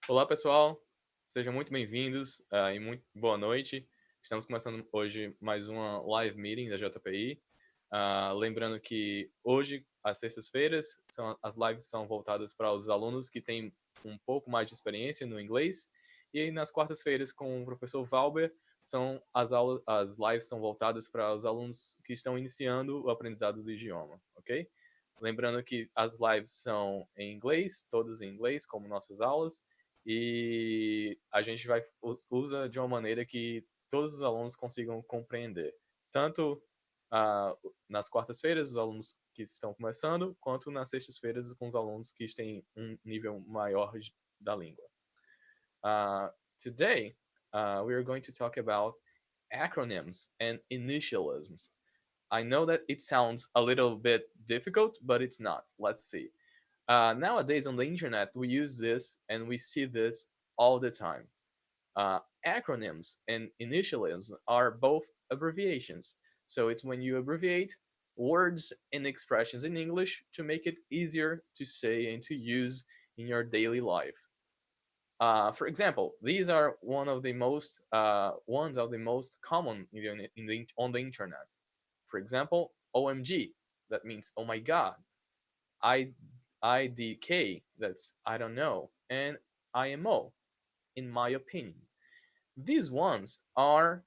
Olá, pessoal. Sejam muito bem-vindos e muito boa noite. Estamos começando hoje mais uma live meeting da JPI. Lembrando que hoje, às sextas-feiras, as lives são voltadas para os alunos que têm um pouco mais de experiência no inglês. E aí, nas quartas-feiras, com o professor Valber, as lives são voltadas para os alunos que estão iniciando o aprendizado do idioma, ok? Lembrando que as lives são em inglês, todas em inglês, como nossas aulas, e a gente usa de uma maneira que todos os alunos consigam compreender, tanto nas quartas-feiras, os alunos que estão começando, quanto nas sextas-feiras com os alunos que têm um nível maior da língua. Today, we are going to talk about acronyms and initialisms. I know that it sounds a little bit difficult, but it's not. Let's see. Nowadays on the internet, we use this and we see this all the time. Acronyms and initialisms are both abbreviations. So it's when you abbreviate words and expressions in English to make it easier to say and to use in your daily life. For example, these are one of the most ones of the most common on the internet. For example, OMG, that means oh my god. IDK, that's I don't know, and IMO, in my opinion. These ones are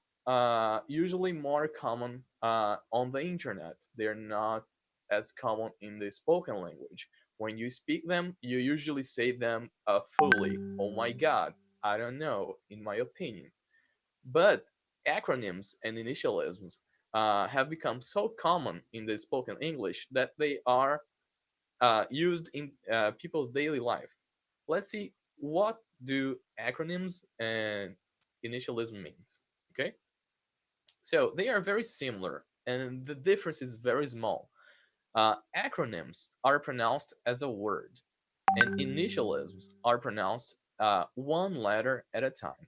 usually more common on the internet. They're not as common in the spoken language. When you speak them, you usually say them fully. Oh my god, I don't know, in my opinion. But acronyms and initialisms have become so common in the spoken English that they are used in people's daily life. Let's see, what do acronyms and initialism means. Okay, so they are very similar, and the difference is very small. Acronyms are pronounced as a word, and initialisms are pronounced one letter at a time.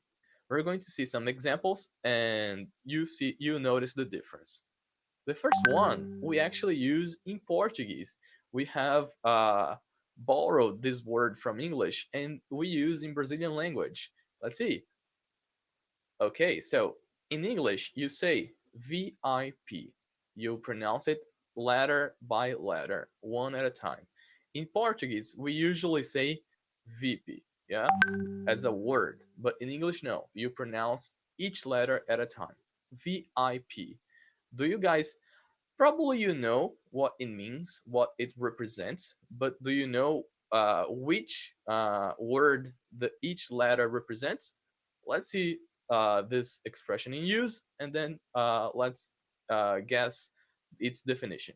We're going to see some examples, and you notice the difference. The first one we actually use in Portuguese. We have borrowed this word from English and we use in Brazilian language. Let's see. Okay, so in English you say VIP. You pronounce it letter by letter, one at a time. In Portuguese, we usually say VP, yeah, as a word, but in English, no. You pronounce each letter at a time. VIP. Do you guys probably you know what it means, what it represents, but do you know which word each letter represents? Let's see this expression in use, and then let's guess its definition.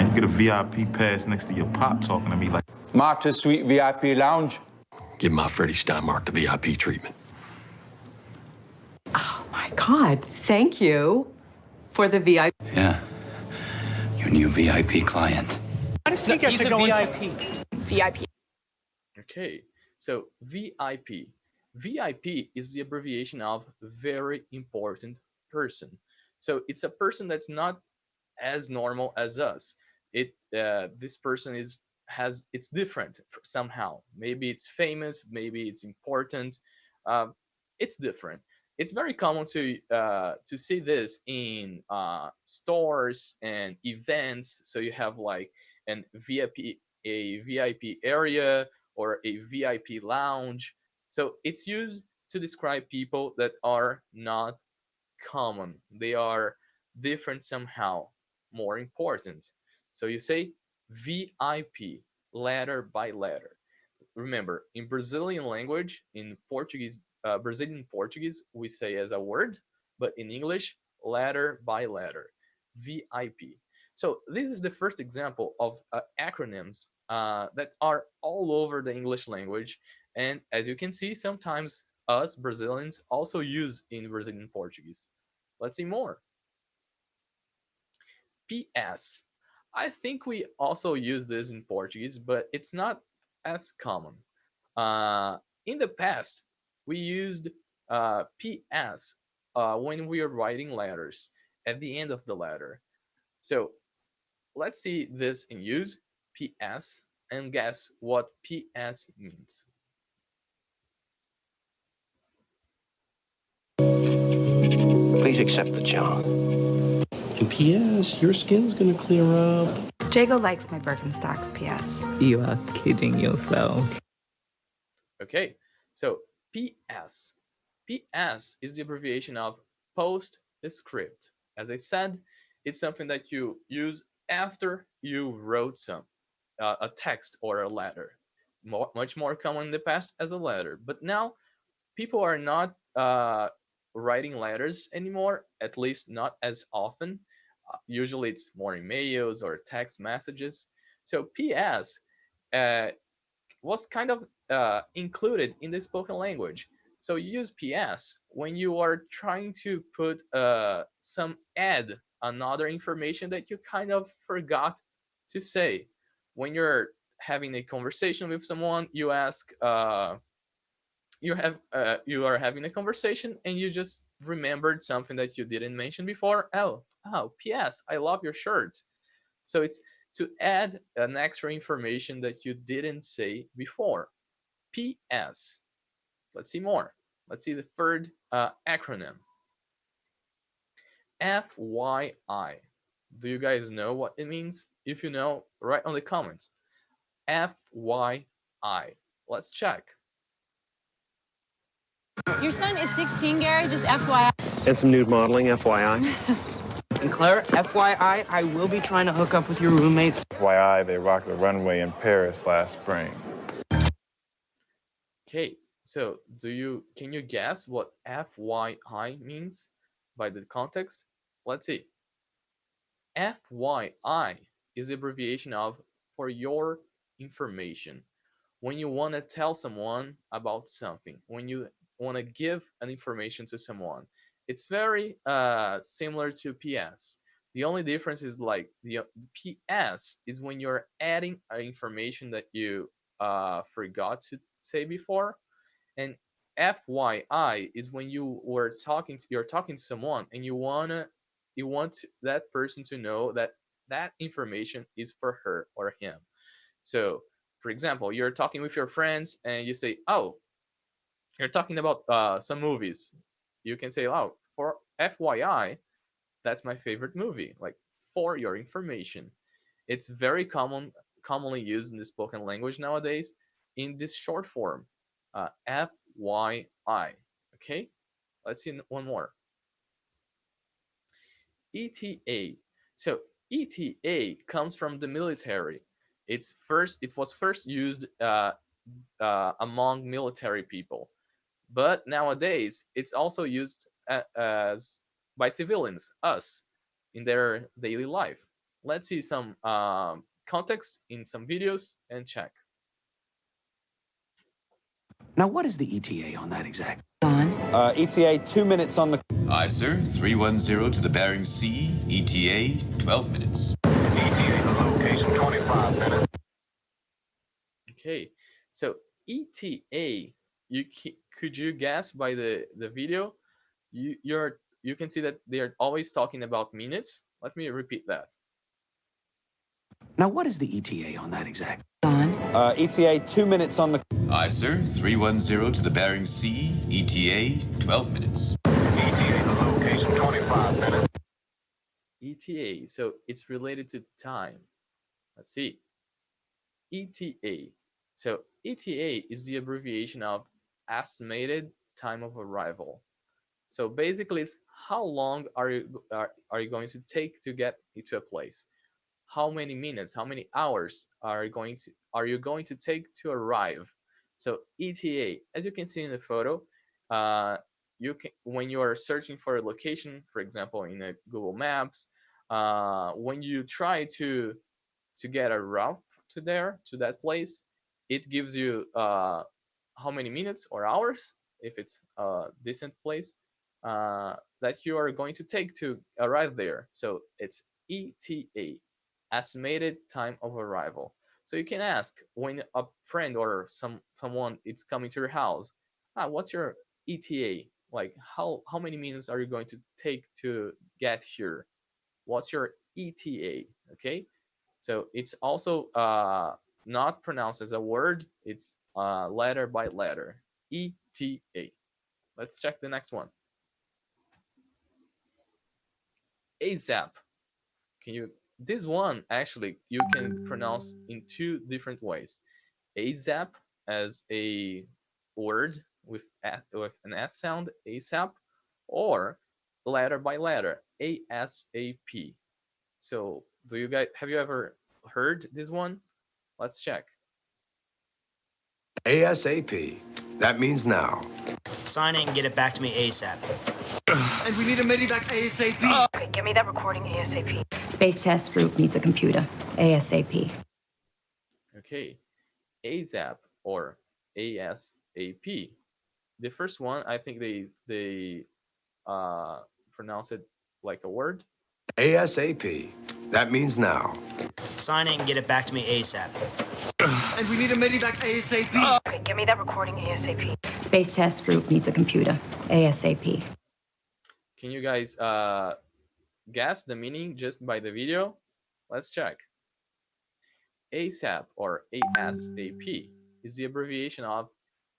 You get a VIP pass next to your pop talking to me like Marta Suite VIP Lounge. Give my Freddie Steinmark the VIP treatment. Oh my God, thank you for the VIP. Yeah, your new VIP client. How does he get to go VIP? VIP. Okay, so VIP. VIP is the abbreviation of very important person. So it's a person that's not as normal as us. This person it's different somehow. Maybe it's famous, maybe it's important. It's different. It's very common to see this in stores and events. So you have like a VIP area or a VIP lounge. So it's used to describe people that are not common. They are different somehow, more important. So you say VIP, letter by letter. Remember, in Brazilian language, in Portuguese, Brazilian Portuguese, we say as a word, but in English, letter by letter, VIP. So this is the first example of acronyms that are all over the English language. And as you can see, sometimes us Brazilians also use in Brazilian Portuguese. Let's see more. PS. I think we also use this in Portuguese, but it's not as common. In the past, we used PS when we are writing letters at the end of the letter. So let's see this in use, PS, and guess what PS means. Please accept the job. And P.S., your skin's gonna clear up. Jago likes my Birkenstocks, PS. You are kidding yourself. Okay, so PS. PS is the abbreviation of postscript. As I said, it's something that you use after you wrote a text or a letter. Much more common in the past as a letter, but now people are not writing letters anymore, at least not as often. Usually it's more emails or text messages. So PS uh, was kind of included in the spoken language. So you use PS when you are trying to put add another information that you kind of forgot to say. When you're having a conversation with someone, you ask, you are having a conversation and you just remembered something that you didn't mention before. Oh, PS, I love your shirt. So it's to add an extra information that you didn't say before. PS. Let's see more. Let's see the third acronym. FYI. Do you guys know what it means? If you know, write on the comments. FYI. Let's check. Your son is 16, Gary, just FYI. And some nude modeling, FYI. And Claire, FYI, I will be trying to hook up with your roommates. FYI, they rocked the runway in Paris last spring. Okay, so can you guess what FYI means by the context? Let's see. FYI is the abbreviation of for your information. When you want to tell someone about something, when you want to give an information to someone, it's very similar to PS. The only difference is like the PS is when you're adding information that you forgot to say before, and FYI is when you're talking to someone and you want that person to know that that information is for her or him. So, for example, you're talking with your friends and you say, "Oh, you're talking about some movies." You can say, "Oh, for FYI, that's my favorite movie." Like, for your information. It's very commonly used in the spoken language nowadays in this short form, FYI. Okay, let's see one more. ETA. So ETA comes from the military. It was first used among military people, but nowadays it's also used as by civilians, us, in their daily life. Let's see some context in some videos and check. Now, what is the ETA on that exact? ETA 2 minutes on the... Aye, sir. 310 to the Bering Sea. ETA 12 minutes. ETA to location 25 minutes. Okay, so ETA, could you guess by the video? You can see that they are always talking about minutes. Let me repeat that. Now, what is the ETA on that exact? ETA 2 minutes on the... Aye, sir. 310 to the Bering Sea. ETA 12 minutes. ETA to location 25 minutes. ETA, so it's related to time. Let's see. ETA. So ETA is the abbreviation of estimated time of arrival. So basically, it's how long are you going to take to get to a place? How many minutes, how many hours are you going to take to arrive? So ETA, as you can see in the photo, you can, when you are searching for a location, for example, in a Google Maps, when you try to get a route to that place, it gives you how many minutes or hours, if it's a distant place, that you are going to take to arrive there. So it's ETA, estimated time of arrival. So you can ask when a friend or someone is coming to your house, what's your ETA? Like how many minutes are you going to take to get here? What's your ETA? Okay, So it's also not pronounced as a word. It's letter by letter. ETA. Let's check the next one. ASAP. This one actually you can pronounce in two different ways. ASAP as a word with an S sound, ASAP, or letter by letter, ASAP. So have you ever heard this one? Let's check. ASAP. That means now. Sign it and get it back to me ASAP. And we need a medevac ASAP. Okay, give me that recording ASAP. Space Test Group needs a computer. ASAP. Okay, ASAP or ASAP. The first one, I think they pronounce it like a word. ASAP. That means now. Sign it and get it back to me ASAP. And we need a medevac ASAP. Okay, give me that recording ASAP. Space Test Group needs a computer. ASAP. Can you guys guess the meaning just by the video? Let's check. ASAP or ASAP is the abbreviation of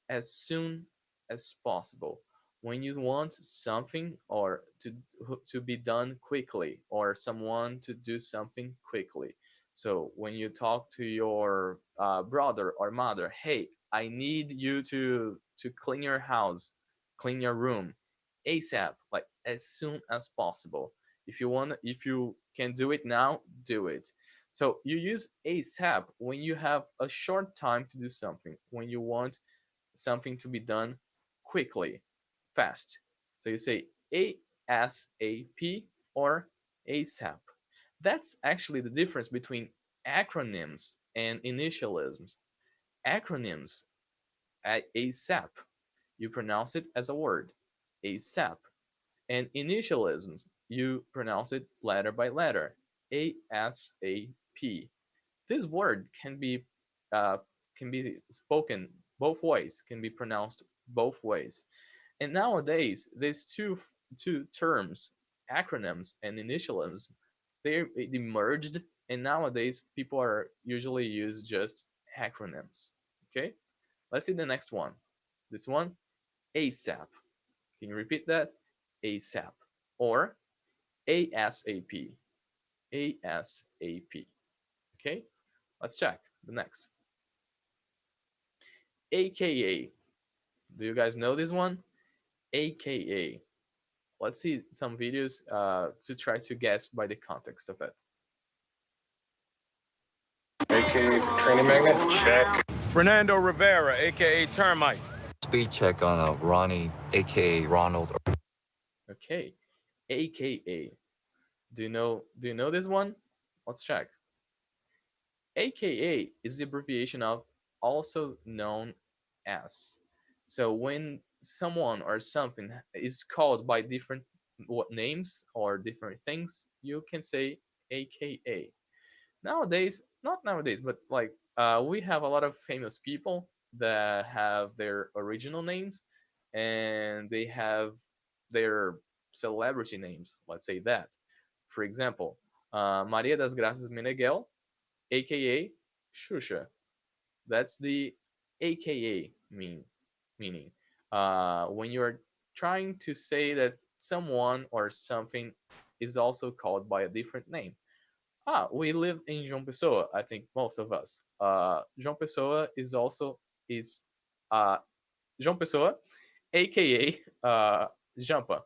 as soon as possible. When you want something or to be done quickly, or someone to do something quickly. So when you talk to your brother or mother, hey, I need you to clean your house, clean your room ASAP, like as soon as possible. If you can do it now, do it. So you use ASAP when you have a short time to do something, when you want something to be done quickly, fast. So you say ASAP or ASAP. That's actually the difference between acronyms and initialisms. Acronyms, ASAP, you pronounce it as a word, ASAP. And initialisms, you pronounce it letter by letter, ASAP. This word can be spoken both ways, can be pronounced both ways. And nowadays, these two terms, acronyms and initialisms, they merged, and nowadays people are usually use just acronyms. Okay, let's see the next one. This one, ASAP. Can you repeat that? ASAP or ASAP. ASAP. Okay, let's check the next. AKA. Do you guys know this one? AKA. Let's see some videos to try to guess by the context of it. AKA training magnet, check. Fernando Rivera, aka Termite. Speed check on Ronnie, aka Ronald. Okay, AKA. Do you know this one? Let's check. AKA is the abbreviation of also known as. So when someone or something is called by different names or different things, you can say AKA. Nowadays, not nowadays, but like we have a lot of famous people that have their original names and they have their celebrity names, let's say that. For example, Maria das Graças Meneghel, aka Xuxa. That's the AKA meaning. When you're trying to say that someone or something is also called by a different name. We live in João Pessoa, I think most of us. João Pessoa is João Pessoa, aka Jampa.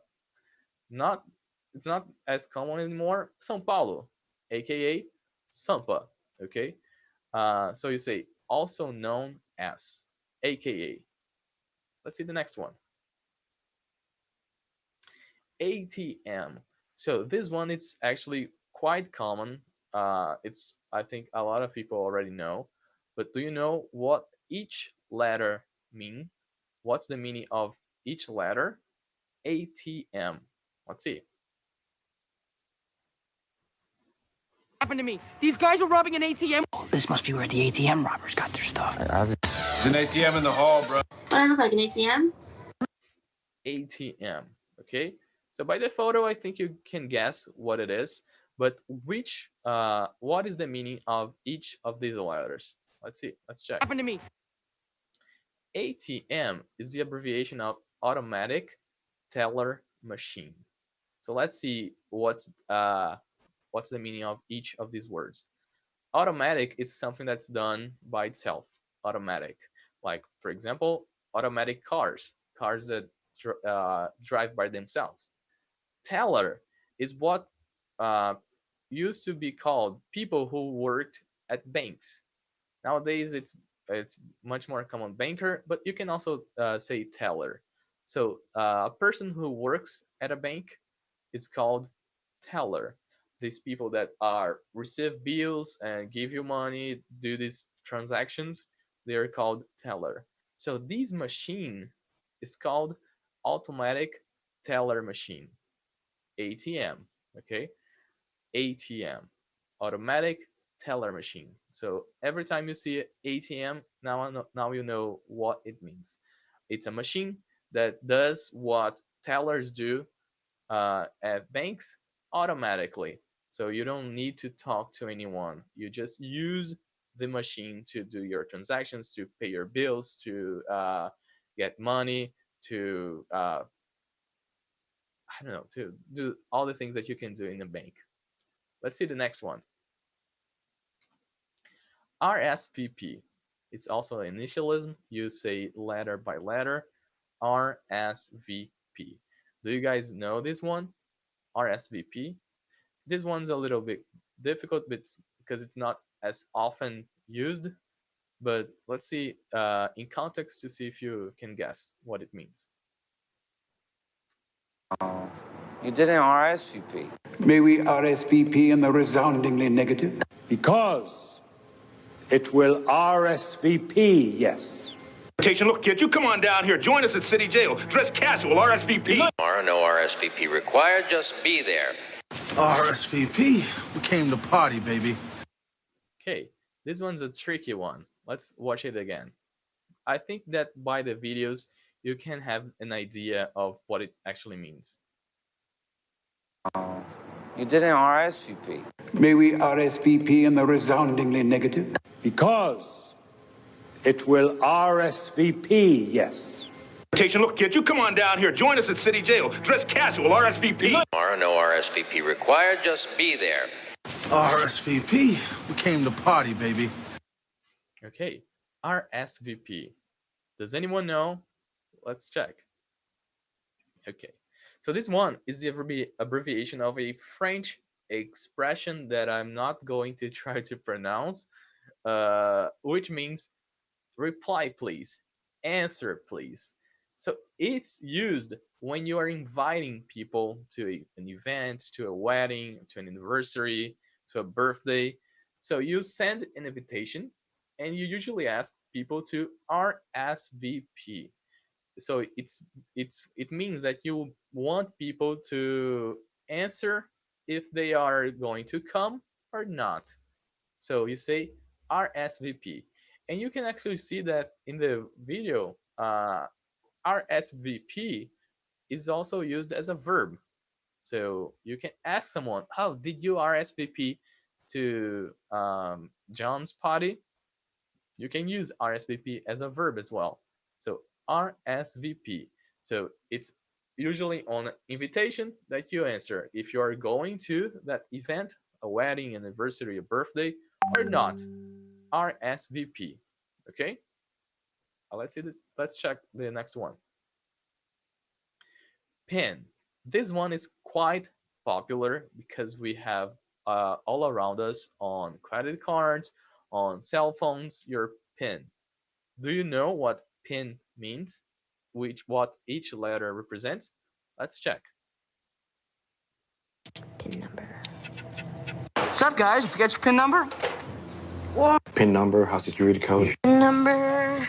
It's not as common anymore. São Paulo, aka Sampa. Okay, so you say also known as, aka. Let's see the next one. ATM. So this one, it's actually quite common. It's, I think a lot of people already know, but do you know what each letter mean? What's the meaning of each letter? ATM. Let's see. Happened to me. These guys were robbing an ATM. Oh, this must be where the ATM robbers got their stuff. There's an ATM in the hall, bro. I look like an ATM? ATM. Okay. So by the photo, I think you can guess what it is. But what is the meaning of each of these letters? Let's see. Let's check. Happened to me. ATM is the abbreviation of automatic teller machine. So let's see what's the meaning of each of these words. Automatic is something that's done by itself. Automatic, like for example, automatic cars that drive by themselves. Teller is what used to be called people who worked at banks. Nowadays, it's much more common banker, but you can also say teller. So a person who works at a bank is called teller. These people that are receive bills and give you money, do these transactions, they are called teller. So this machine is called automatic teller machine, ATM. Okay, ATM, automatic teller machine. So every time you see ATM, now you know what it means. It's a machine that does what tellers do at banks automatically. So you don't need to talk to anyone. You just use the machine to do your transactions, to pay your bills, to get money, to I don't know, to do all the things that you can do in a bank. Let's see the next one. RSVP. It's also an initialism. You say letter by letter. RSVP. Do you guys know this one? RSVP. This one's a little bit difficult because it's not as often used. But let's see in context to see if you can guess what it means. You did an RSVP. May we RSVP in the resoundingly negative? Because it will RSVP, yes. Look, kid, you come on down here. Join us at City Jail. Dress casual, RSVP. Tomorrow, no RSVP required. Just be there. RSVP? We came to party, baby. Okay, this one's a tricky one. Let's watch it again. I think that by the videos, you can have an idea of what it actually means. You did an RSVP. May we RSVP in the resoundingly negative? Because it will RSVP, yes. Look, kid, you come on down here. Join us at City Jail. Dress casual, RSVP. Tomorrow, no RSVP required. Just be there. RSVP? We came to party, baby. Okay, RSVP. Does anyone know? Let's check. Okay, so this one is the abbreviation of a French expression that I'm not going to try to pronounce, which means reply please, answer please. So it's used when you are inviting people to an event, to a wedding, to an anniversary, to a birthday. So you send an invitation and you usually ask people to RSVP. So it means that you want people to answer if they are going to come or not. So you say RSVP, and you can actually see that in the video. RSVP is also used as a verb. So you can ask someone, "Oh, did you RSVP to John's party?" You can use RSVP as a verb as well. So RSVP. So it's usually on invitation that you answer if you are going to that event, a wedding, anniversary, a birthday, or not. RSVP. Okay? Let's see this. Let's check the next one. PIN. This one is quite popular because we have all around us on credit cards, on cell phones, your PIN. Do you know what PIN means? What each letter represents? Let's check. PIN number. What's up, guys? You forget your PIN number? What? PIN number, house security code. PIN number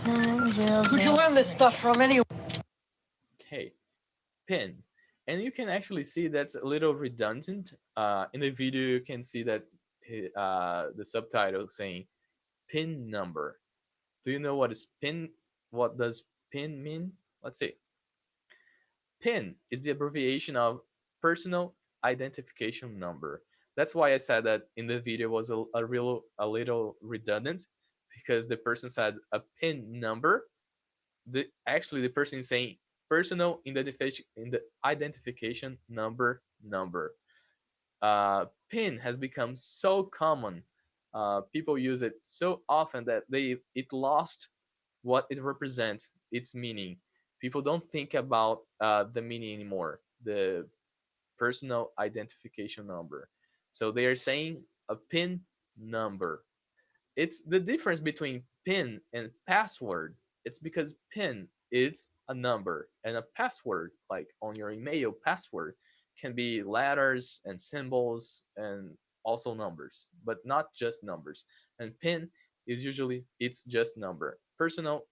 900. Who'd you learn this stuff from anyway? Okay, PIN. And you can actually see that's a little redundant. In the video, you can see that the subtitle saying PIN number. Do you know what is PIN? What does PIN mean? Let's see. PIN is the abbreviation of personal identification number. That's why I said that in the video was a little redundant, because the person said a PIN number. Actually the person is saying personal identification number. PIN has become so common. People use it so often that it lost what it represents, its meaning. People don't think about the meaning anymore. The personal identification number. So they are saying a PIN number. It's the difference between PIN and password. It's because PIN is a number, and a password, like on your email password, can be letters and symbols and also numbers, but not just numbers. And PIN is usually it's just number, personal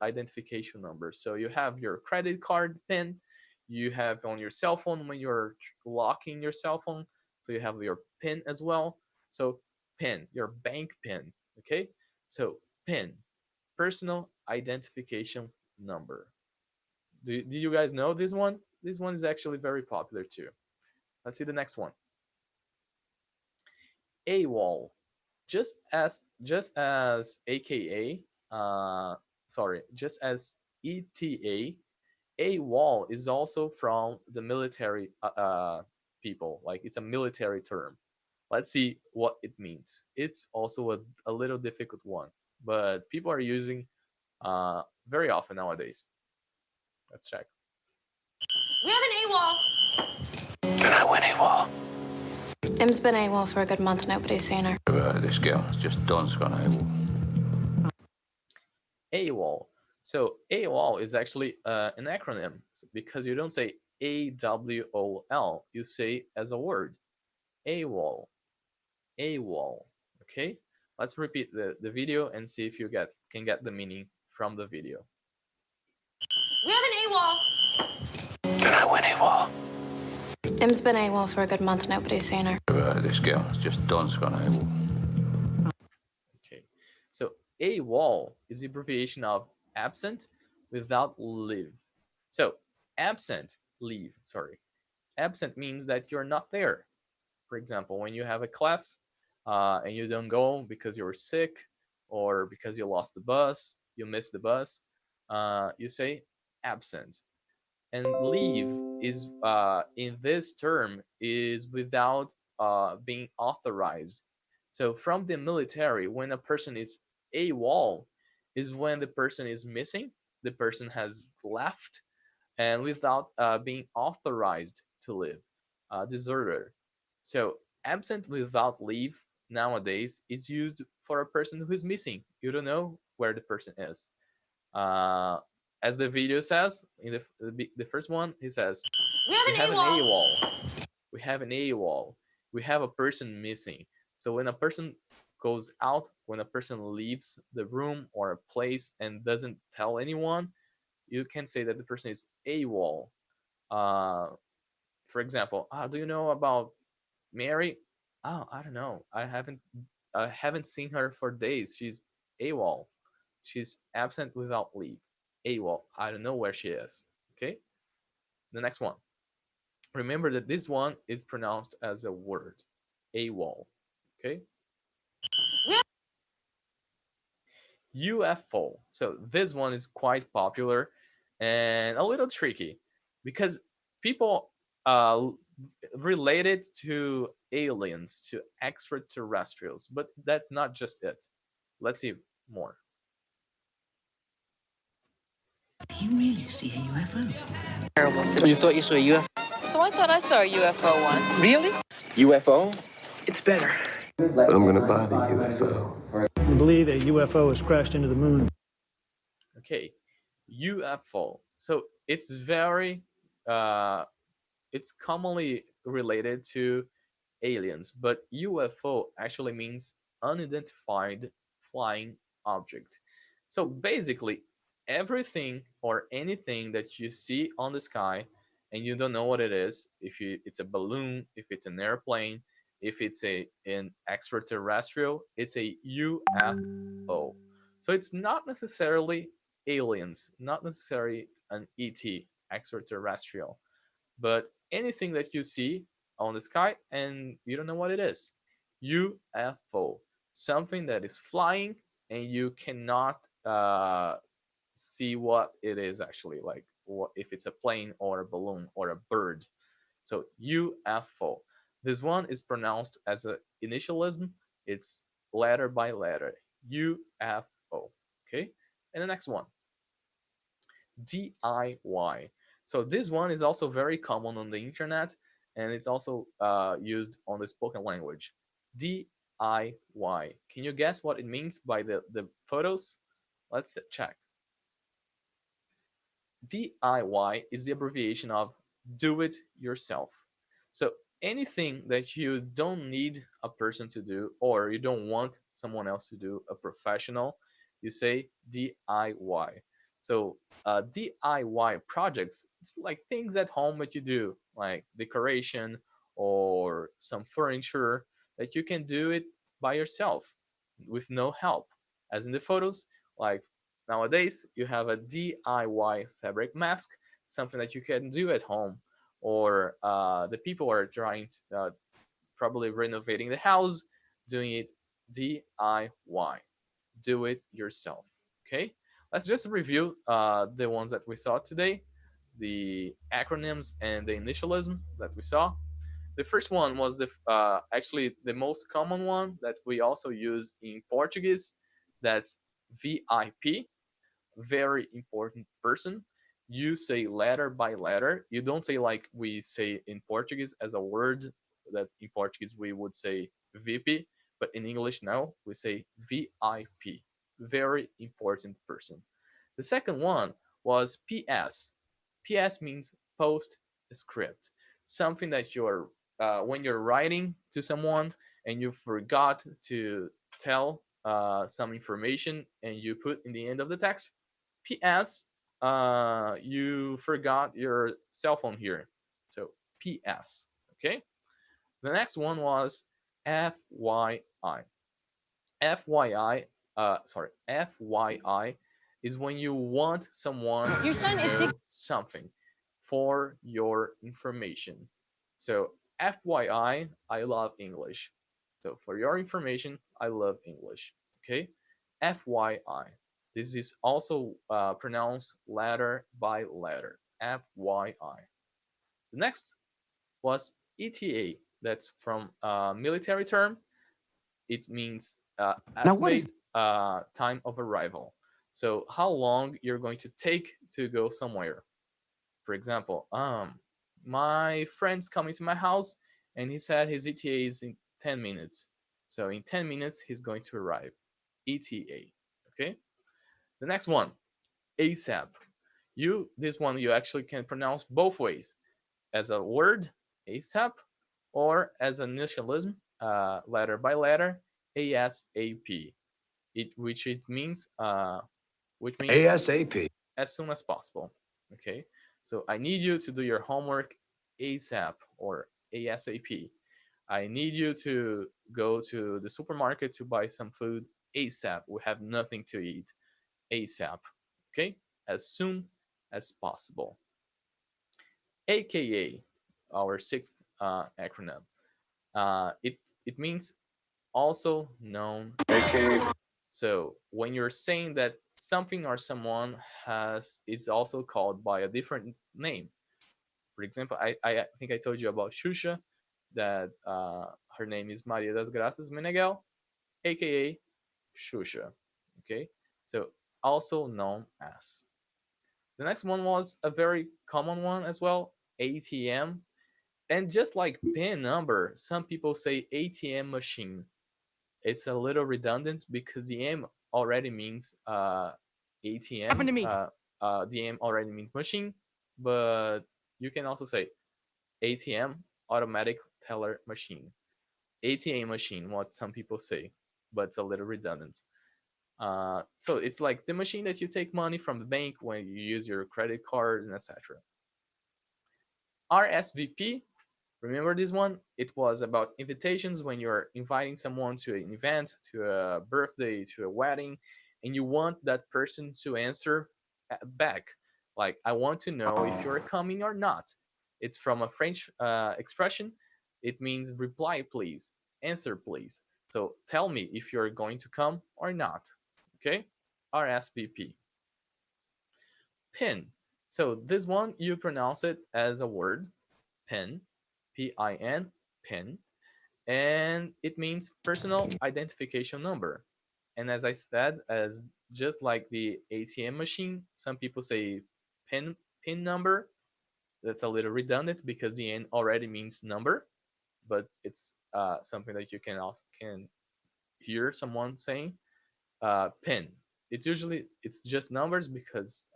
identification number. So you have your credit card PIN, you have on your cell phone when you're locking your cell phone, so you have your PIN as well. So PIN, your bank PIN. Okay, so PIN, personal identification number. Do you guys know this one? This one is actually very popular too. Let's see the next one. AWOL, just as AKA, just as ETA, AWOL is also from the military people. Like it's a military term. Let's see what it means. It's also a little difficult one, but people are using very often nowadays. Let's check. We have an AWOL. Did I win AWOL? Im's been AWOL for a good month. Nobody's seen her. This girl has just done gone AWOL. AWOL. So AWOL is actually an acronym because you don't say AWOL, you say as a word. AWOL. AWOL. Okay? Let's repeat the video and see if you can get the meaning from the video. We have an AWOL. Did I win AWOL? Im's been AWOL for a good month. Nobody's seen her. This girl has just done gone AWOL. Okay. So AWOL is the abbreviation of absent without leave. So absent means that you're not there. For example, when you have a class and you don't go because you're sick or because you lost the bus, you missed the bus, you say absent. And leave is in this term is without being authorized. So from the military, when a person is AWOL, is when the person is missing, the person has left, and without being authorized to live, deserter. So absent without leave nowadays is used for a person who is missing. You don't know where the person is. As the video says, in the first one, he says, we have an AWOL. We have an AWOL. We have a person missing. So when a person goes out, when a person leaves the room or a place and doesn't tell anyone, you can say that the person is AWOL. For example, do you know about Mary? Oh, I don't know. I haven't seen her for days. She's AWOL. She's absent without leave. AWOL. I don't know where she is. Okay. The next one. Remember that this one is pronounced as a word. AWOL. Okay. UFO. So this one is quite popular and a little tricky because people relate it to aliens, to extraterrestrials, but that's not just it. Let's see more. Do you really see a UFO? Terrible. So you thought you saw a UFO? So I thought I saw a UFO once. Really? UFO? It's better. But I'm gonna buy the UFO. I believe a UFO has crashed into the moon. Okay, UFO. So it's very, it's commonly related to aliens, but UFO actually means unidentified flying object. So basically, everything or anything that you see on the sky and you don't know what it is, it's a balloon, if it's an airplane, if it's an extraterrestrial, it's a UFO. So it's not necessarily aliens, not necessarily an ET, extraterrestrial, but anything that you see on the sky and you don't know what it is. UFO, something that is flying and you cannot see what it is actually, like what if it's a plane or a balloon or a bird. So UFO. This one is pronounced as an initialism. It's letter by letter. UFO. Okay. And the next one, DIY. So this one is also very common on the internet, and it's also used on the spoken language. DIY. Can you guess what it means by the photos? Let's check. DIY is the abbreviation of do it yourself. So anything that you don't need a person to do or you don't want someone else to do, a professional, you say DIY. So DIY projects, it's like things at home that you do, like decoration or some furniture that you can do it by yourself with no help. As in the photos, like nowadays, you have a DIY fabric mask, something that you can do at home, or the people are trying to, probably renovating the house, doing it DIY, do it yourself. Okay, let's just review the ones that we saw today, the acronyms and the initialism that we saw. The first one was actually the most common one that we also use in Portuguese. That's VIP, very important person. You say letter by letter. You don't say like we say in Portuguese as a word that in Portuguese we would say VP, but in English now we say VIP. Very important person. The second one was PS. PS means postscript. Something that you're when you're writing to someone and you forgot to tell some information and you put in the end of the text, PS, you forgot your cell phone here. So PS. Okay. The next one was FYI. FYI, FYI is when you want someone to know something for your information. So FYI, I love English. So for your information, I love English. Okay, FYI. This is also pronounced letter by letter. FYI. The next was ETA. That's from a military term. It means estimate time of arrival. So how long you're going to take to go somewhere. For example, my friend's coming to my house and he said his ETA is in 10 minutes. So in 10 minutes, he's going to arrive. ETA. Okay. The next one, ASAP. This one you actually can pronounce both ways, as a word, ASAP, or as an initialism, letter by letter, ASAP. Which means ASAP. as soon as possible. Okay, so I need you to do your homework ASAP or ASAP. I need you to go to the supermarket to buy some food ASAP. We have nothing to eat ASAP. Okay, as soon as possible. AKA, our sixth acronym. It means also known as. So when you're saying that something or someone is also called by a different name. For example, I think I told you about Xuxa, that her name is Maria das Graças Meneghel, aka Xuxa. Okay, so also known as. The next one was a very common one as well, ATM. And just like PIN number, some people say ATM machine. It's a little redundant because the M already means ATM. Happened to me. The M already means machine, but you can also say ATM, automatic teller machine. ATM machine, what some people say, but it's a little redundant. So it's like the machine that you take money from the bank when you use your credit card and etc. RSVP, remember this one? It was about invitations when you're inviting someone to an event, to a birthday, to a wedding, and you want that person to answer back. Like, I want to know if you're coming or not. It's from a French expression it means reply please, answer please. So tell me if you're going to come or not. Okay, RSVP. Pin. So this one, you pronounce it as a word, pin, P-I-N, pin, and it means personal identification number. And as I said, as just like the ATM machine, some people say pin number. That's a little redundant because the N already means number, but it's something that you can also can hear someone saying. Pin. It's just numbers because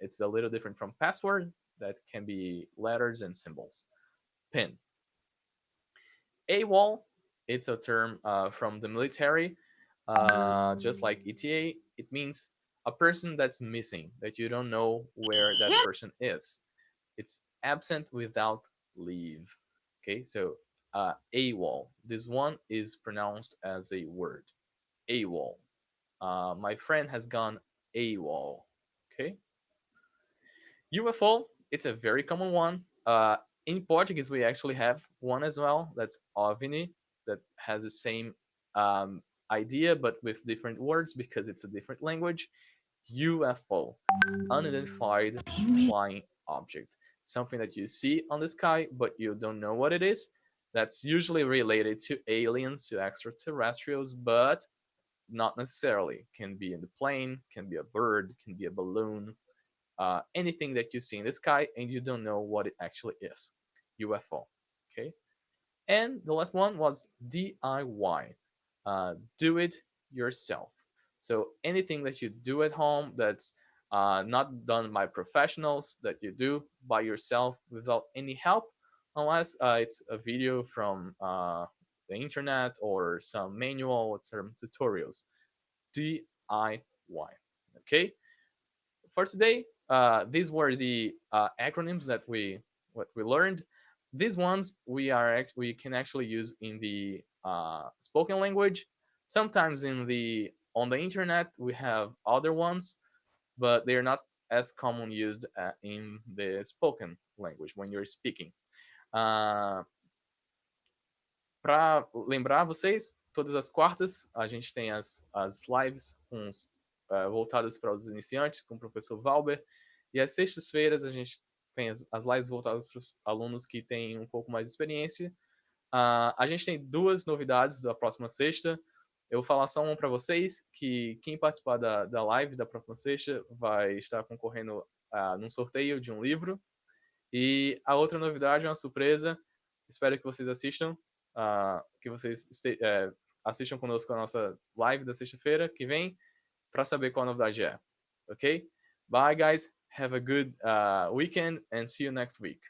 it's a little different from password that can be letters and symbols. Pin. AWOL. It's a term from the military, just like ETA. It means a person that's missing, that you don't know where that person is. It's absent without leave. Okay, so AWOL. This one is pronounced as a word. AWOL. My friend has gone AWOL. Okay. UFO. It's a very common one. In Portuguese, we actually have one as well. That's OVNI. That has the same idea, but with different words because it's a different language. UFO, unidentified flying object, something that you see on the sky but you don't know what it is. That's usually related to aliens, to extraterrestrials, but not necessarily. Can be in the plane, can be a bird, can be a balloon, anything that you see in the sky and you don't know what it actually is. UFO. Okay. And the last one was DIY, do it yourself. So anything that you do at home that's not done by professionals, that you do by yourself without any help, unless it's a video from the internet or some manual or some tutorials. DIY. Okay. For today, these were the acronyms that we learned. These ones we can actually use in the spoken language. Sometimes on the internet we have other ones, but they are not as common used in the spoken language when you're speaking. Para lembrar vocês, todas as quartas a gente tem as lives voltadas para os iniciantes, com o professor Valber, e às sextas-feiras a gente tem as lives voltadas para os alunos que têm um pouco mais de experiência. A gente tem duas novidades da próxima sexta. Eu vou falar só uma para vocês, que quem participar da live da próxima sexta vai estar concorrendo num sorteio de um livro. E a outra novidade é uma surpresa. Espero que vocês assistam, que vocês assistam conosco a nossa live da sexta-feira que vem para saber qual a novidade é. Ok? Bye, guys. Have a good weekend and see you next week.